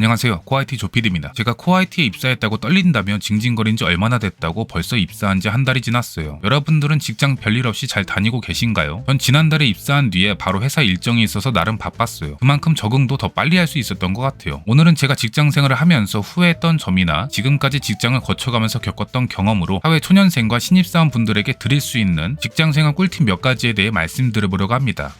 안녕하세요, 코아이티 조피디입니다. 제가 코아이티에 입사했다고 떨린다면 징징거린 지 얼마나 됐다고 벌써 입사한 지 한 달이 지났어요. 여러분들은 직장 별일 없이 잘 다니고 계신가요? 전 지난달에 입사한 뒤에 바로 회사 일정이 있어서 나름 바빴어요. 그만큼 적응도 더 빨리 할 수 있었던 것 같아요. 오늘은 제가 직장 생활을 하면서 후회했던 점이나 지금까지 직장을 거쳐가면서 겪었던 경험으로 사회 초년생과 신입사원 분들에게 드릴 수 있는 직장 생활 꿀팁 몇 가지에 대해 말씀드려보려고 합니다.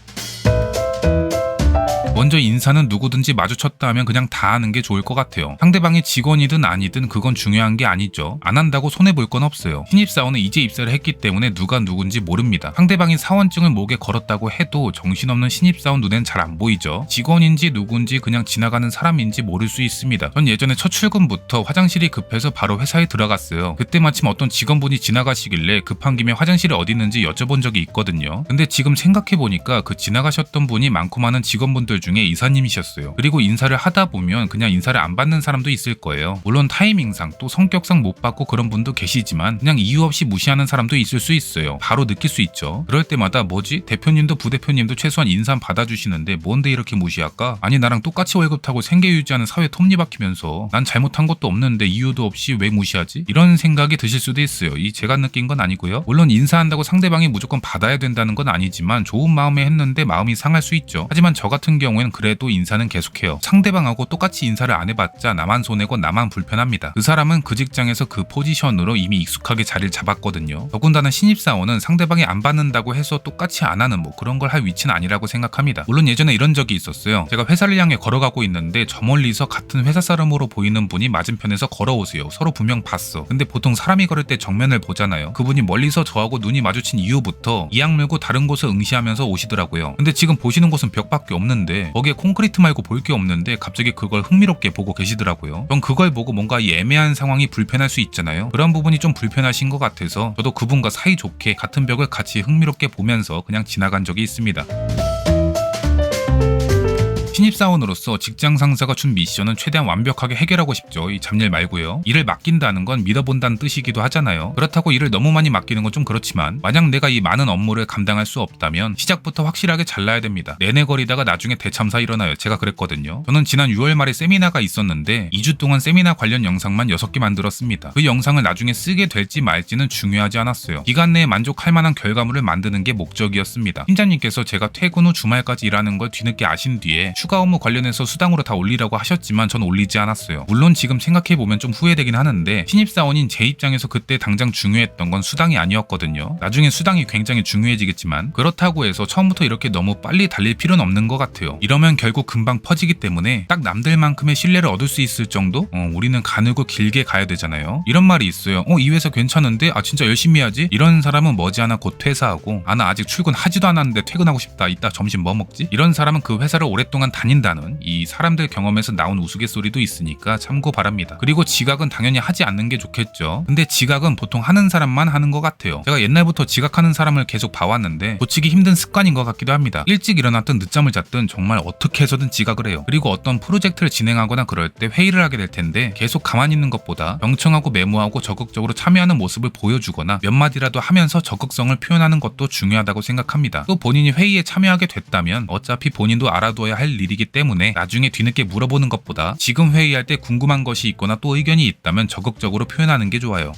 먼저 인사는 누구든지 마주쳤다 하면 그냥 다 하는 게 좋을 것 같아요. 상대방이 직원이든 아니든 그건 중요한 게 아니죠. 안 한다고 손해볼 건 없어요. 신입사원은 이제 입사를 했기 때문에 누가 누군지 모릅니다. 상대방이 사원증을 목에 걸었다고 해도 정신없는 신입사원 눈엔 잘 안 보이죠. 직원인지 누군지 그냥 지나가는 사람인지 모를 수 있습니다. 전 예전에 첫 출근부터 화장실이 급해서 바로 회사에 들어갔어요. 그때 마침 어떤 직원분이 지나가시길래 급한 김에 화장실이 어디 있는지 여쭤본 적이 있거든요. 근데 지금 생각해보니까 그 지나가셨던 분이 많고 많은 직원분들 중에 이사님이셨어요. 그리고 인사를 하다 보면 그냥 인사를 안 받는 사람도 있을 거예요. 물론 타이밍상 또 성격상 못 받고 그런 분도 계시지만 그냥 이유 없이 무시하는 사람도 있을 수 있어요. 바로 느낄 수 있죠. 그럴 때마다 뭐지? 대표님도 부대표님도 최소한 인사는 받아주시는데 뭔데 이렇게 무시할까? 아니 나랑 똑같이 월급 타고 생계 유지하는 사회 톱니바퀴면서 난 잘못한 것도 없는데 이유도 없이 왜 무시하지? 이런 생각이 드실 수도 있어요. 이 제가 느낀 건 아니고요. 물론 인사한다고 상대방이 무조건 받아야 된다는 건 아니지만 좋은 마음에 했는데 마음이 상할 수 있죠. 하지만 저 같은 경우에는 그래도 인사는 계속해요. 상대방하고 똑같이 인사를 안 해봤자 나만 손해고 나만 불편합니다. 그 사람은 그 직장에서 그 포지션으로 이미 익숙하게 자리를 잡았거든요. 더군다나 신입사원은 상대방이 안 받는다고 해서 똑같이 안 하는 그런 걸 할 위치는 아니라고 생각합니다. 물론 예전에 이런 적이 있었어요. 제가 회사를 향해 걸어가고 있는데 저 멀리서 같은 회사 사람으로 보이는 분이 맞은편에서 걸어오세요. 서로 분명 봤어. 근데 보통 사람이 걸을 때 정면을 보잖아요. 그분이 멀리서 저하고 눈이 마주친 이후부터 이악 물고 다른 곳을 응시하면서 오시더라고요. 근데 지금 보시는 곳은 벽밖에 없는데 거기에 콘크리트 말고 볼 게 없는데 갑자기 그걸 흥미롭게 보고 계시더라고요. 전 그걸 보고 뭔가 이 애매한 상황이 불편할 수 있잖아요. 그런 부분이 좀 불편하신 것 같아서 저도 그분과 사이좋게 같은 벽을 같이 흥미롭게 보면서 그냥 지나간 적이 있습니다. 신입사원으로서 직장 상사가 준 미션은 최대한 완벽하게 해결하고 싶죠. 이 잡일 말고요. 일을 맡긴다는 건 믿어본다는 뜻이기도 하잖아요. 그렇다고 일을 너무 많이 맡기는 건 좀 그렇지만 만약 내가 이 많은 업무를 감당할 수 없다면 시작부터 확실하게 잘라야 됩니다. 내내 거리다가 나중에 대참사 일어나요. 제가 그랬거든요. 저는 지난 6월 말에 세미나가 있었는데 2주 동안 세미나 관련 영상만 6개 만들었습니다. 그 영상을 나중에 쓰게 될지 말지는 중요하지 않았어요. 기간 내에 만족할 만한 결과물을 만드는 게 목적이었습니다. 팀장님께서 제가 퇴근 후 주말까지 일하는 걸 뒤늦게 아신 뒤에 추가 업무 관련해서 수당으로 다 올리라고 하셨지만 전 올리지 않았어요. 물론 지금 생각해보면 좀 후회되긴 하는데 신입사원인 제 입장에서 그때 당장 중요했던 건 수당이 아니었거든요. 나중에 수당이 굉장히 중요해지겠지만 그렇다고 해서 처음부터 이렇게 너무 빨리 달릴 필요는 없는 것 같아요. 이러면 결국 금방 퍼지기 때문에 딱 남들만큼의 신뢰를 얻을 수 있을 정도? 우리는 가늘고 길게 가야 되잖아요. 이런 말이 있어요. 이 회사 괜찮은데? 진짜 열심히 해야지? 이런 사람은 머지않아 곧 퇴사하고 나 아직 출근하지도 않았는데 퇴근하고 싶다. 이따 점심 뭐 먹지? 이런 사람은 그 회사를 오랫동안 다닌다는 이 사람들 경험에서 나온 우스갯소리도 있으니까 참고 바랍니다. 그리고 지각은 당연히 하지 않는 게 좋겠죠. 근데 지각은 보통 하는 사람만 하는 것 같아요. 제가 옛날부터 지각하는 사람을 계속 봐왔는데 고치기 힘든 습관인 것 같기도 합니다. 일찍 일어났든 늦잠을 잤든 정말 어떻게 해서든 지각을 해요. 그리고 어떤 프로젝트를 진행하거나 그럴 때 회의를 하게 될 텐데 계속 가만히 있는 것보다 경청하고 메모하고 적극적으로 참여하는 모습을 보여주거나 몇 마디라도 하면서 적극성을 표현하는 것도 중요하다고 생각합니다. 또 본인이 회의에 참여하게 됐다면 어차피 본인도 알아둬야 할 일이기 때문에 나중에 뒤늦게 물어보는 것보다 지금 회의할 때 궁금한 것이 있거나 또 의견이 있다면 적극적으로 표현하는 게 좋아요.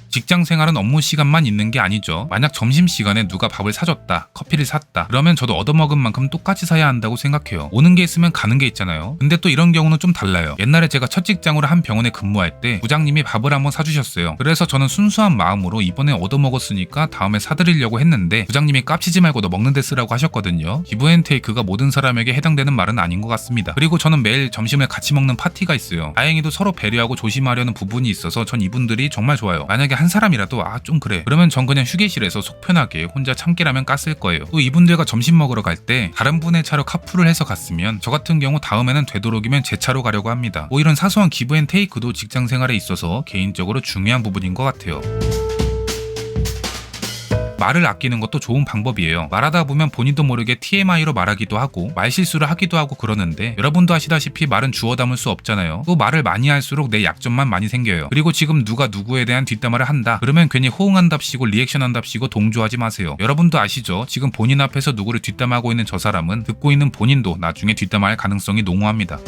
직장 생활은 업무 시간만 있는 게 아니죠. 만약 점심시간에 누가 밥을 사줬다, 커피를 샀다, 그러면 저도 얻어먹은 만큼 똑같이 사야 한다고 생각해요. 오는 게 있으면 가는 게 있잖아요. 근데 또 이런 경우는 좀 달라요. 옛날에 제가 첫 직장으로 한 병원에 근무할 때 부장님이 밥을 한번 사주셨어요. 그래서 저는 순수한 마음으로 이번에 얻어먹었으니까 다음에 사드리려고 했는데 부장님이 깝치지 말고 너 먹는 데 쓰라고 하셨거든요. 기브앤테이크가 모든 사람에게 해당되는 말은 아닌 것 같습니다. 그리고 저는 매일 점심을 같이 먹는 파티가 있어요. 다행히도 서로 배려하고 조심하려는 부분이 있어서 전 이분들이 정말 좋아요. 만약에 한 사람이라도 좀 그래 그러면 전 그냥 휴게실에서 속 편하게 혼자 참기라면 깠을 거예요. 또 이분들과 점심 먹으러 갈 때 다른 분의 차로 카풀을 해서 갔으면 저 같은 경우 다음에는 되도록이면 제 차로 가려고 합니다. 이런 사소한 기브앤테이크도 직장 생활에 있어서 개인적으로 중요한 부분인 것 같아요. 말을 아끼는 것도 좋은 방법이에요. 말하다 보면 본인도 모르게 TMI로 말하기도 하고 말실수를 하기도 하고 그러는데 여러분도 아시다시피 말은 주워 담을 수 없잖아요. 또 말을 많이 할수록 내 약점만 많이 생겨요. 그리고 지금 누가 누구에 대한 뒷담화를 한다 그러면 괜히 호응한답시고 리액션한답시고 동조하지 마세요. 여러분도 아시죠? 지금 본인 앞에서 누구를 뒷담화하고 있는 저 사람은 듣고 있는 본인도 나중에 뒷담화할 가능성이 농후합니다.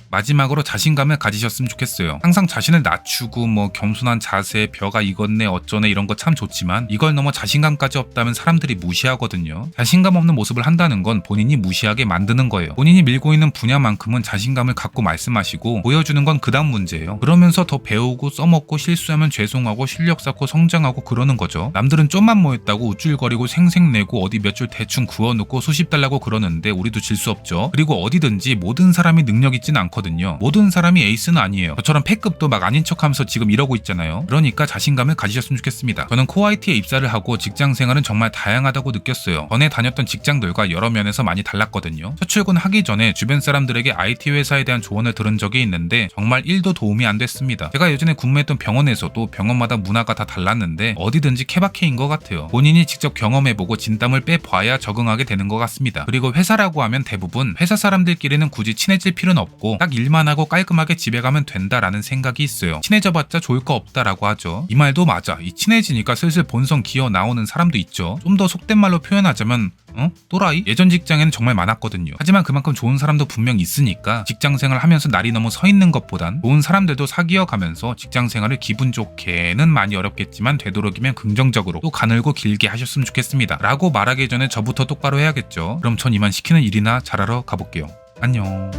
마지막으로 자신감을 가지셨으면 좋겠어요. 항상 자신을 낮추고 겸손한 자세, 벼가 익었네 어쩌네 이런 거 참 좋지만 이걸 넘어 자신감까지 없다면 사람들이 무시하거든요. 자신감 없는 모습을 한다는 건 본인이 무시하게 만드는 거예요. 본인이 밀고 있는 분야만큼은 자신감을 갖고 말씀하시고 보여주는 건 그 다음 문제예요. 그러면서 더 배우고 써먹고 실수하면 죄송하고 실력 쌓고 성장하고 그러는 거죠. 남들은 좀만 모였다고 우쭐거리고 생색내고 어디 몇 줄 대충 구워놓고 수십 달라고 그러는데 우리도 질 수 없죠. 그리고 어디든지 모든 사람이 능력 있진 않거든요. 모든 사람이 에이스는 아니에요. 저처럼 패급도 막 아닌 척하면서 지금 이러고 있잖아요. 그러니까 자신감을 가지셨으면 좋겠습니다. 저는 코아이티에 입사를 하고 직장 생활은 정말 다양하다고 느꼈어요. 전에 다녔던 직장들과 여러 면에서 많이 달랐거든요. 첫 출근하기 전에 주변 사람들에게 IT 회사에 대한 조언을 들은 적이 있는데 정말 1도 도움이 안 됐습니다. 제가 예전에 근무했던 병원에서도 병원마다 문화가 다 달랐는데 어디든지 케바케인 것 같아요. 본인이 직접 경험해보고 진땀을 빼봐야 적응하게 되는 것 같습니다. 그리고 회사라고 하면 대부분 회사 사람들끼리는 굳이 친해질 필요는 없고 딱 일만 하고 깔끔하게 집에 가면 된다라는 생각이 있어요. 친해져봤자 좋을 거 없다라고 하죠. 이 말도 맞아. 이 친해지니까 슬슬 본성 기어 나오는 사람도 있죠. 좀 더 속된 말로 표현하자면 또라이? 예전 직장에는 정말 많았거든요. 하지만 그만큼 좋은 사람도 분명 있으니까 직장생활 하면서 날이 너무 서 있는 것보단 좋은 사람들도 사귀어 가면서 직장생활을 기분 좋게는 많이 어렵겠지만 되도록이면 긍정적으로 또 가늘고 길게 하셨으면 좋겠습니다. 라고 말하기 전에 저부터 똑바로 해야겠죠. 그럼 전 이만 시키는 일이나 잘하러 가볼게요. 안녕.